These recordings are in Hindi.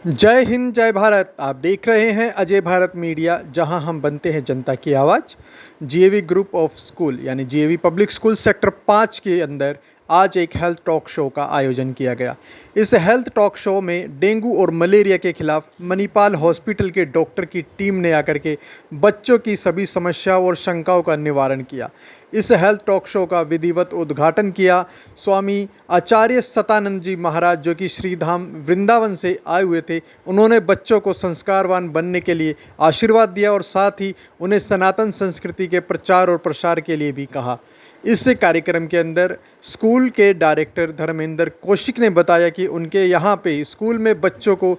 जय हिंद जय भारत। आप देख रहे हैं अजय भारत मीडिया, जहां हम बनते हैं जनता की आवाज़। जीएवी ग्रुप ऑफ स्कूल यानी जीएवी पब्लिक स्कूल सेक्टर 5 के अंदर आज एक हेल्थ टॉक शो का आयोजन किया गया। इस हेल्थ टॉक शो में डेंगू और मलेरिया के खिलाफ मणिपाल हॉस्पिटल के डॉक्टर की टीम ने आकर के बच्चों की सभी समस्याओं और शंकाओं का निवारण किया। इस हेल्थ टॉक शो का विधिवत उद्घाटन किया स्वामी आचार्य सतानंद जी महाराज, जो कि श्रीधाम वृंदावन से आए हुए थे। उन्होंने बच्चों को संस्कारवान बनने के लिए आशीर्वाद दिया और साथ ही उन्हें सनातन संस्कृति के प्रचार और प्रसार के लिए भी कहा। इस कार्यक्रम के अंदर स्कूल के डायरेक्टर धर्मेंद्र कौशिक ने बताया कि उनके यहाँ पे स्कूल में बच्चों को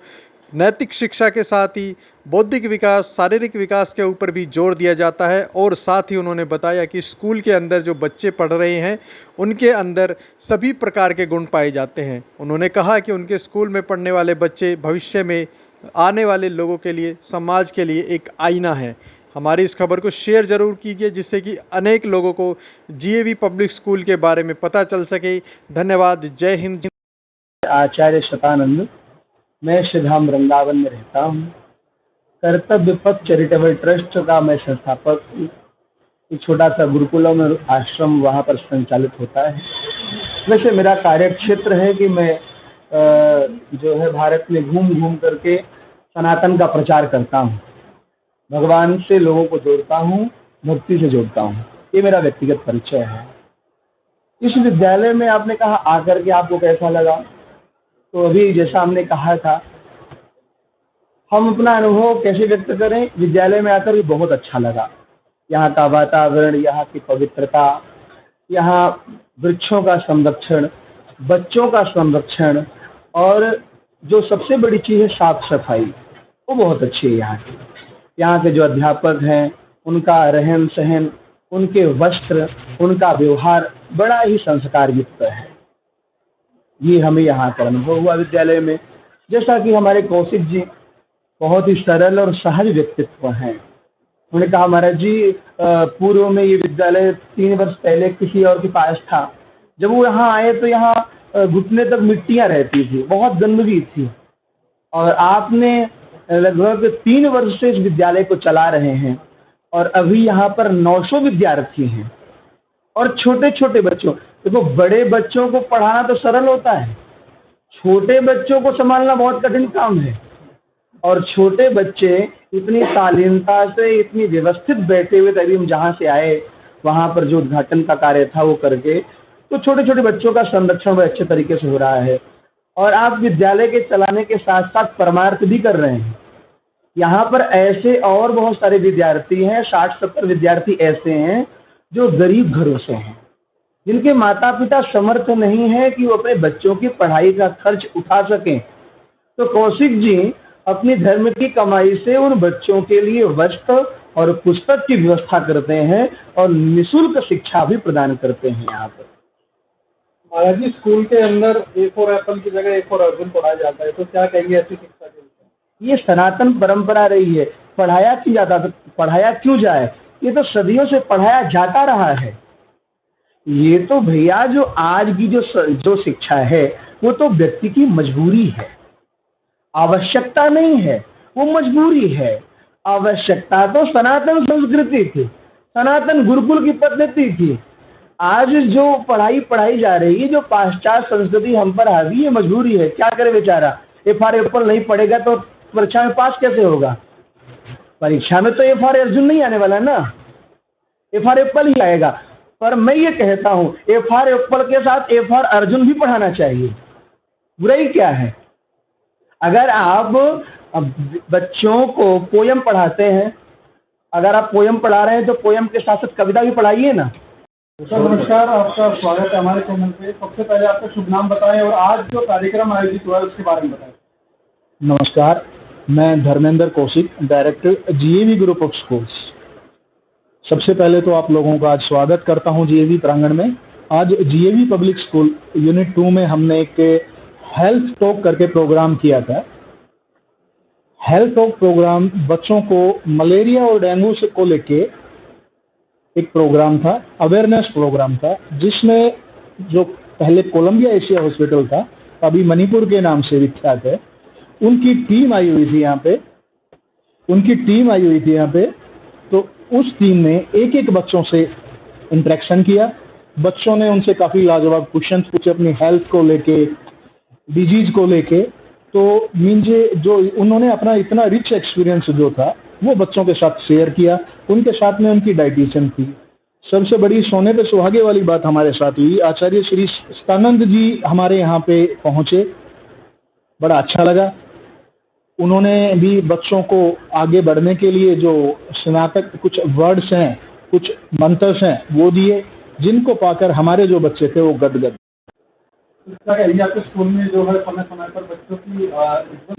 नैतिक शिक्षा के साथ ही बौद्धिक विकास, शारीरिक विकास के ऊपर भी जोर दिया जाता है। और साथ ही उन्होंने बताया कि स्कूल के अंदर जो बच्चे पढ़ रहे हैं उनके अंदर सभी प्रकार के गुण पाए जाते हैं। उन्होंने कहा कि उनके स्कूल में पढ़ने वाले बच्चे भविष्य में आने वाले लोगों के लिए, समाज के लिए एक आईना है। हमारी इस खबर को शेयर ज़रूर कीजिए, जिससे कि अनेक लोगों को जीएवी पब्लिक स्कूल के बारे में पता चल सके। धन्यवाद। जय हिंद। आचार्य शतानंद, मैं श्रीधाम वृंदावन में रहता हूँ। कर्तव्य पथ चैरिटेबल ट्रस्ट का मैं संस्थापक हूँ। एक छोटा सा गुरुकुलम में आश्रम वहाँ पर संचालित होता है। वैसे मेरा कार्य क्षेत्र है कि मैं जो है भारत में घूम घूम करके सनातन का प्रचार करता हूँ, भगवान से लोगों को जोड़ता हूँ, भक्ति से जोड़ता हूँ। ये मेरा व्यक्तिगत परिचय है। इस विद्यालय में आपने कहा आकर के आपको कैसा लगा, तो अभी जैसा हमने कहा था, हम अपना अनुभव कैसे व्यक्त करें। विद्यालय में आकर भी बहुत अच्छा लगा। यहाँ का वातावरण, यहाँ की पवित्रता, यहाँ वृक्षों का संरक्षण, बच्चों का संरक्षण, और जो सबसे बड़ी चीज़ है साफ सफाई, वो बहुत अच्छी है यहाँ की। यहाँ के जो अध्यापक हैं उनका रहन सहन, उनके वस्त्र, उनका व्यवहार बड़ा ही संस्कार युक्त है। ये हमें यहाँ का अनुभव हुआ विद्यालय में। जैसा कि हमारे कौशिक जी बहुत ही सरल और सहज व्यक्तित्व हैं। उन्होंने कहा, महाराज जी, पूर्व में ये विद्यालय 3 वर्ष पहले किसी और के पास था। जब वो यहाँ आए तो यहाँ घुटने तक मिट्टियाँ रहती थी, बहुत गंदगी थी, और आपने लगभग 3 वर्ष से इस विद्यालय को चला रहे हैं, और अभी यहाँ पर 900 विद्यार्थी हैं और छोटे छोटे बच्चों। देखो, बड़े बच्चों को पढ़ाना तो सरल होता है, छोटे बच्चों को संभालना बहुत कठिन काम है। और छोटे बच्चे इतनी शालीनता से, इतनी व्यवस्थित बैठे हुए, तभी हम जहाँ से आए वहाँ पर जो उद्घाटन का कार्य था वो करके, तो छोटे छोटे बच्चों का संरक्षण बड़े अच्छे तरीके से हो रहा है। और आप विद्यालय के चलाने के साथ साथ परमार्थ भी कर रहे हैं। यहाँ पर ऐसे और बहुत सारे विद्यार्थी हैं, 60-70 विद्यार्थी ऐसे हैं जो गरीब घरों से हैं, जिनके माता पिता समर्थ नहीं है कि वो अपने बच्चों की पढ़ाई का खर्च उठा सकें। तो कौशिक जी अपनी धर्म की कमाई से उन बच्चों के लिए वस्त्र और पुस्तक की व्यवस्था करते हैं और निःशुल्क शिक्षा भी प्रदान करते हैं। यहाँ पर महाराज जी, स्कूल के अंदर A4 एप्पल की जगह A4 अर्जुन पढ़ाया जाता है, तो क्या कहेंगे ऐसी शिक्षा के लिए? ये सनातन परंपरा रही है। पढ़ाया क्यों जाए, ये तो सदियों से पढ़ाया जाता रहा है। ये तो भैया जो आज की जो शिक्षा है वो तो व्यक्ति की मजबूरी है, आवश्यकता नहीं है, वो मजबूरी है। आवश्यकता तो सनातन संस्कृति थी, सनातन गुरुकुल की पद्धति थी। आज जो पढ़ाई जा रही है, जो पाश्चात्य संस्कृति हम पर हावी है, मजबूरी है। क्या करे बेचारा, A4 एप्पल नहीं पढ़ेगा तो परीक्षा में पास कैसे होगा? परीक्षा में तो A4 अर्जुन नहीं आने वाला ना, A4 एप्पल ही आएगा। पर मैं ये कहता हूँ, A4 एप्पल के साथ A4 अर्जुन भी पढ़ाना चाहिए। बुराई क्या है? अगर आप बच्चों को पोयम पढ़ाते हैं, अगर आप पोयम पढ़ा रहे हैं तो पोयम के साथ साथ कविता भी पढ़ाइए ना। सर नमस्कार, आपका स्वागत है हमारे चैनल पे। सबसे पहले आपका शुभ नाम बताएं और आज जो कार्यक्रम आयोजित हुआ है उसके बारे में बताएं। नमस्कार, मैं Dharmendra Kaushik, director GAV group of schools. सबसे पहले तो आप लोगों का आज स्वागत करता हूं जीएवी प्रांगण में। आज जीएवी पब्लिक स्कूल यूनिट 2 में हमने एक हेल्थ टॉक करके प्रोग्राम किया था। हेल्थ टॉक प्रोग्राम बच्चों को मलेरिया और डेंगू से को लेके एक प्रोग्राम था, अवेयरनेस प्रोग्राम था, जिसमें जो पहले कोलंबिया एशिया हॉस्पिटल था, अभी मणिपुर के नाम से विख्यात है, उनकी टीम आई हुई थी यहाँ पे, तो उस टीम ने एक एक बच्चों से इंटरेक्शन किया। बच्चों ने उनसे काफ़ी लाजवाब क्वेश्चन पूछे अपनी हेल्थ को लेके, डिजीज को लेके। तो मुझे जो उन्होंने अपना इतना रिच एक्सपीरियंस जो था वो बच्चों के साथ शेयर किया। उनके साथ में उनकी डाइटिशियन थी। सबसे बड़ी सोने पे सुहागे वाली बात हमारे साथ हुई, आचार्य श्री सतानंद जी हमारे यहाँ पे पहुँचे, बड़ा अच्छा लगा। उन्होंने भी बच्चों को आगे बढ़ने के लिए जो स्नातक कुछ वर्ड्स हैं, कुछ मंत्र हैं वो दिए, जिनको पाकर हमारे जो बच्चे थे वो गदगद। इस तरह का आपके स्कूल में जो है समय समय पर बच्चों की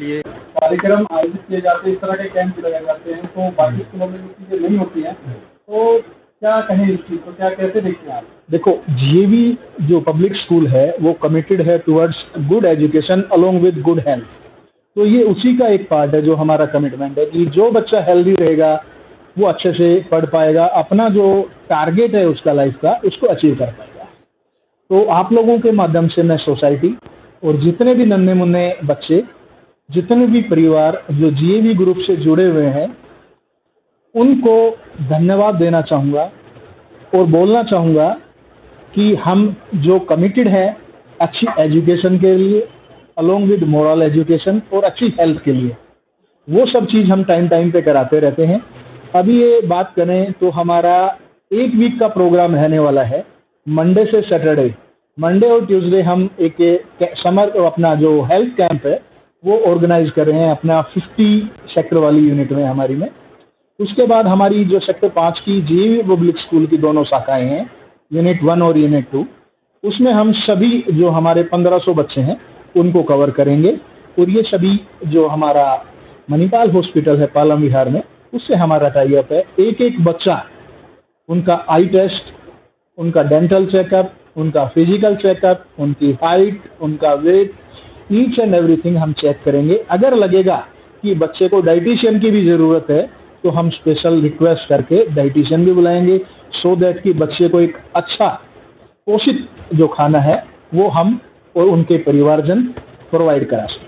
ये कार्यक्रम आयोजित किए जाते हैं, इस तरह के कैंप लगाए जाते हैं, तो बाकी स्कूलों में जो चीज़ें नहीं होती हैं, तो क्या कहें इस चीज़ को, क्या कैसे देखते हैं आप? देखो, जीवी जो पब्लिक स्कूल है वो कमिटेड है towards good education along with good health. तो ये उसी का एक पार्ट है जो हमारा कमिटमेंट है कि जो बच्चा हेल्दी रहेगा वो अच्छे से पढ़ पाएगा, अपना जो टारगेट है उसका लाइफ का उसको अचीव कर पाएगा। तो आप लोगों के माध्यम से मैं सोसाइटी और जितने भी नन्हे मुन्ने बच्चे, जितने भी परिवार जो जीएवी ग्रुप से जुड़े हुए हैं, उनको धन्यवाद देना चाहूँगा और बोलना चाहूँगा कि हम जो कमिटेड है अच्छी एजुकेशन के लिए अलोंग विद मोरल एजुकेशन और अच्छी हेल्थ के लिए, वो सब चीज़ हम टाइम टाइम पे कराते रहते हैं। अभी ये बात करें तो हमारा एक वीक का प्रोग्राम रहने वाला है, मंडे से सैटरडे। मंडे और ट्यूसडे हम एक समर अपना जो हेल्थ कैंप है वो ऑर्गेनाइज कर रहे हैं अपना 50 सेक्टर वाली यूनिट में हमारी में। उसके बाद हमारी जो सेक्टर 5 की जीएवी पब्लिक स्कूल की दोनों शाखाएं हैं, यूनिट 1 और यूनिट 2, उसमें हम सभी जो हमारे 1500 बच्चे हैं उनको कवर करेंगे। और ये सभी जो हमारा मणिपाल हॉस्पिटल है पालम विहार में, उससे हमारा टाई अप है। एक एक बच्चा, उनका आई टेस्ट, उनका डेंटल चेकअप, उनका फिजिकल चेकअप, उनकी हाइट, उनका वेट, ईच एंड एवरीथिंग हम चेक करेंगे। अगर लगेगा कि बच्चे को डाइटिशियन की भी ज़रूरत है तो हम स्पेशल रिक्वेस्ट करके डाइटिशियन भी बुलाएंगे, सो दैट कि बच्चे को एक अच्छा पोषित जो खाना है वो हम और उनके परिवारजन प्रोवाइड करा सकें।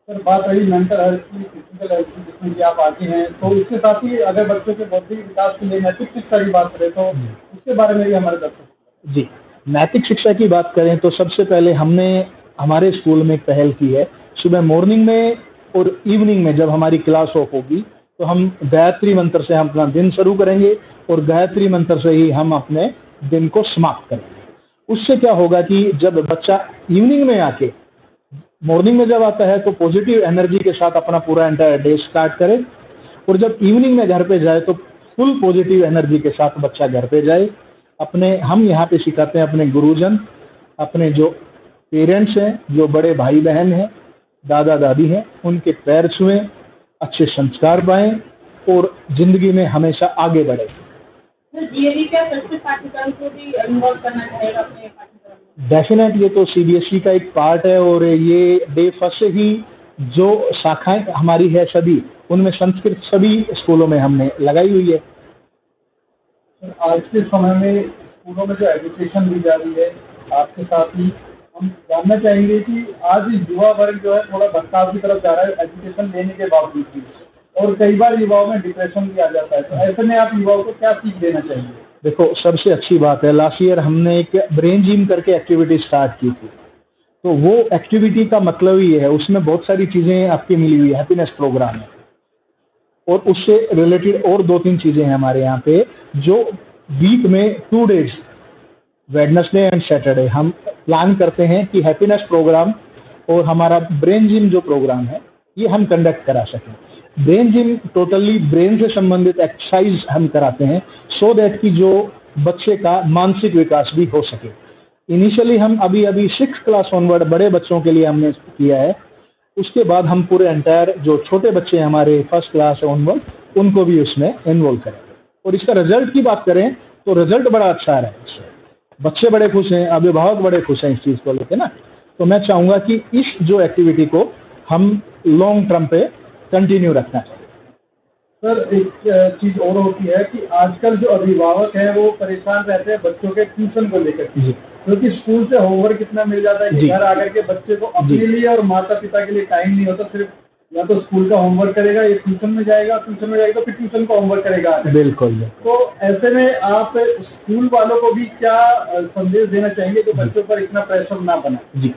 सर, बात रही मेंटल हेल्थ की, फिजिकल हेल्थ की, जिसमें कि आप आगे हैं, तो इसके साथ ही अगर बच्चों के बौद्धिक विकास के लिए नैतिक शिक्षा की बात करें तो उसके बारे में भी हमारे दर्शक। जी, नैतिक शिक्षा की बात करें तो सबसे पहले हमने हमारे स्कूल में पहल की है। सुबह मॉर्निंग में और इवनिंग में जब हमारी क्लास ऑफ होगी तो हम गायत्री मंत्र से हम अपना दिन शुरू करेंगे और गायत्री मंत्र से ही हम अपने दिन को समाप्त करेंगे। उससे क्या होगा कि जब बच्चा इवनिंग में आके, मॉर्निंग में जब आता है तो पॉजिटिव एनर्जी के साथ अपना पूरा एंटायर डे स्टार्ट करे, और जब इवनिंग में घर पे जाए तो फुल पॉजिटिव एनर्जी के साथ बच्चा घर पे जाए। हम यहाँ पे सिखाते हैं अपने गुरुजन, अपने जो पेरेंट्स हैं, जो बड़े भाई बहन हैं, दादा दादी हैं, उनके पैर छुएं, अच्छे संस्कार पाएं और जिंदगी में हमेशा आगे बढ़े। जीएवी क्या संस्कृत पाठ्यक्रम को भी इन्वॉल्व करना चाहेगा अपने पाठ्यक्रम में? डेफिनेट, ये तो सीबीएसई का एक पार्ट है और ये डे फर्स्ट से ही जो शाखाएं हमारी है सभी, उनमें संस्कृत सभी स्कूलों में हमने लगाई हुई है। आज के समय में स्कूलों में जो एजुकेशन दी जा रही है, आपके साथ ही हम जानना चाहेंगे कि आज युवा वर्ग जो है थोड़ा भटकाव की तरफ जा रहा है एजुकेशन लेने के बावजूद भी, और कई बार युवाओं में डिप्रेशन भी आ जाता है, तो ऐसे में आप युवाओं को क्या सीख देना चाहिए? देखो, सबसे अच्छी बात है, लास्ट ईयर हमने एक ब्रेन जिम करके एक्टिविटी स्टार्ट की थी। तो वो एक्टिविटी का मतलब ही है, उसमें बहुत सारी चीज़ें आपकी मिली हुई है, हैप्पीनेस प्रोग्राम है, और उससे रिलेटेड और 2-3 चीज़ें हैं हमारे यहाँ पे, जो वीक में 2 डेज वेडनेसडे एंड सैटरडे हम प्लान करते हैं कि हैप्पीनेस प्रोग्राम और हमारा ब्रेन जिम जो प्रोग्राम है ये हम कंडक्ट करा सकें। ब्रेन जिम टोटली ब्रेन से संबंधित एक्सरसाइज हम कराते हैं, सो दैट कि जो बच्चे का मानसिक विकास भी हो सके। इनिशियली हम अभी 6th क्लास ऑनवर्ड बड़े बच्चों के लिए हमने किया है, उसके बाद हम पूरे एंटायर जो छोटे बच्चे हमारे 1st क्लास ऑनवर्ड उनको भी उसमें इन्वॉल्व करेंगे। और इसका रिजल्ट की बात करें तो रिजल्ट बड़ा अच्छा आ रहा है, बच्चे बड़े खुश हैं, अभिभावक बड़े खुश हैं इस चीज़ को लेकर ना। तो मैं चाहूँगा कि इस जो एक्टिविटी को हम लॉन्ग टर्म पे कंटिन्यू रखना चाहिए। सर, एक चीज़ और होती है कि आजकल जो अभिभावक हैं वो परेशान रहते हैं बच्चों के ट्यूशन को लेकर, क्योंकि स्कूल से होमवर्क इतना मिल जाता है कि घर आकर के बच्चे को अपने लिए और माता पिता के लिए टाइम नहीं होता, सिर्फ या तो स्कूल का होमवर्क करेगा या ट्यूशन में जाएगा, ट्यूशन में जाएगा तो फिर ट्यूशन का होमवर्क करेगा। बिल्कुल। तो ऐसे में आप स्कूल वालों को भी क्या संदेश देना चाहेंगे जो बच्चों पर इतना प्रेशर ना बना? जी,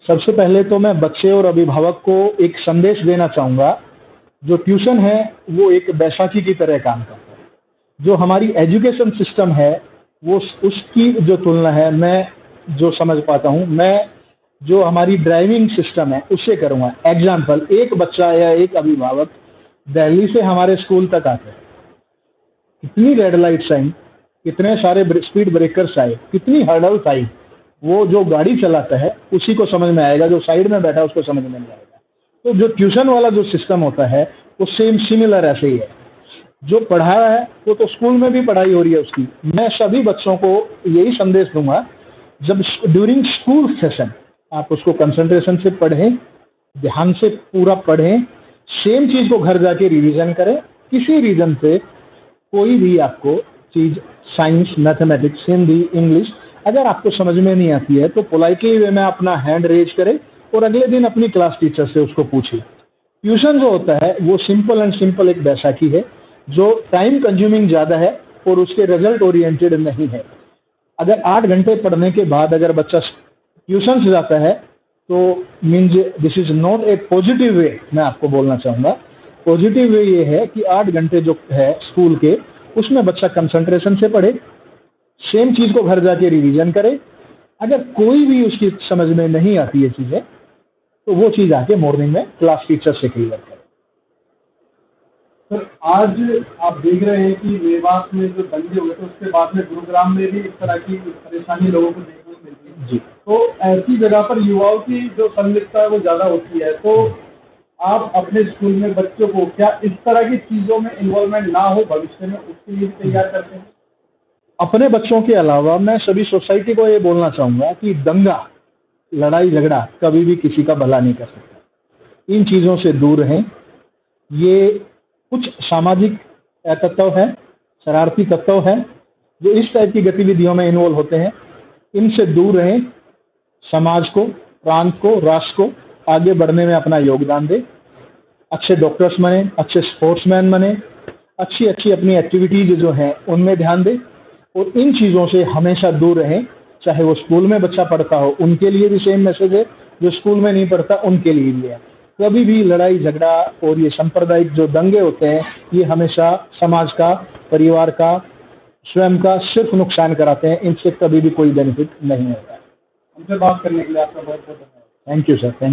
सबसे पहले तो मैं बच्चे और अभिभावक को एक संदेश देना चाहूँगा, जो ट्यूशन है वो एक बैसाखी की तरह काम करता है। जो हमारी एजुकेशन सिस्टम है वो उसकी जो तुलना है, मैं जो समझ पाता हूँ, मैं जो हमारी ड्राइविंग सिस्टम है उससे करूँगा। एग्जाम्पल, एक बच्चा या एक अभिभावक दिल्ली से हमारे स्कूल तक आते हैं, कितनी रेड लाइट्स आई, कितने सारे स्पीड ब्रेकर्स आए, कितनी हर्डल्स आई, वो जो गाड़ी चलाता है उसी को समझ में आएगा, जो साइड में बैठा उसको समझ में नहीं आएगा। तो जो ट्यूशन वाला जो सिस्टम होता है वो सेम सिमिलर ऐसे ही है। जो पढ़ा है वो तो स्कूल में भी पढ़ाई हो रही है उसकी। मैं सभी बच्चों को यही संदेश दूंगा, जब ड्यूरिंग स्कूल सेशन आप उसको कंसंट्रेशन से पढ़ें, ध्यान से पूरा पढ़ें, सेम चीज़ को घर जाके रिवीजन करें। किसी रीजन से कोई भी आपको चीज़, साइंस, मैथमेटिक्स, हिंदी, इंग्लिश अगर आपको समझ में नहीं आती है तो पोलाइटली वे में अपना हैंड रेज करें और अगले दिन अपनी क्लास टीचर से उसको पूछिए। ट्यूशन जो होता है वो सिंपल एंड सिंपल एक बैसाखी है जो टाइम कंज्यूमिंग ज़्यादा है और उसके रिजल्ट ओरिएंटेड नहीं है। अगर 8 घंटे पढ़ने के बाद अगर बच्चा ट्यूशन से जाता है तो means this is not a positive way. मैं आपको बोलना चाहूँगा, पॉजिटिव वे ये है कि 8 घंटे जो है स्कूल के, उसमें बच्चा कंसंट्रेशन से पढ़े, सेम चीज़ को घर जाके रिवीजन करे। अगर कोई भी उसकी समझ में नहीं आती है चीज़ें तो वो चीज़ आके मॉर्निंग में क्लास टीचर से क्लियर करे। सर, आज आप देख रहे हैं कि मेवात में जो दंगे हुए थे उसके बाद में गुरुग्राम में भी इस तरह की परेशानी लोगों को देखने को मिलती है जी। तो ऐसी जगह पर युवाओं की जो संलिप्तता है वो ज़्यादा होती है, तो आप अपने स्कूल में बच्चों को क्या इस तरह की चीज़ों में इन्वॉल्वमेंट ना हो भविष्य में, उसके लिए भी तैयार करते हैं? अपने बच्चों के अलावा मैं सभी सोसाइटी को ये बोलना चाहूँगा कि दंगा, लड़ाई झगड़ा कभी भी किसी का भला नहीं कर सकता। इन चीज़ों से दूर रहें। ये कुछ सामाजिक तत्व है, शरारती तत्व है जो इस टाइप की गतिविधियों में इन्वॉल्व होते हैं। इनसे दूर रहें। समाज को, प्रांत को, राष्ट्र को आगे बढ़ने में अपना योगदान दें। अच्छे डॉक्टर्स बने, अच्छे स्पोर्ट्समैन बने, अच्छी अच्छी अपनी एक्टिविटीज़ जो हैं उनमें ध्यान दें और इन चीज़ों से हमेशा दूर रहें। चाहे वो स्कूल में बच्चा पढ़ता हो उनके लिए भी सेम मैसेज है, जो स्कूल में नहीं पढ़ता उनके लिए भी है। कभी भी लड़ाई झगड़ा और ये सांप्रदायिक जो दंगे होते हैं ये हमेशा समाज का, परिवार का, स्वयं का सिर्फ नुकसान कराते हैं। इनसे कभी भी कोई बेनिफिट नहीं होता है। हमसे बात करने के लिए आपका बहुत बहुत धन्यवाद। Thank you sir, thank you.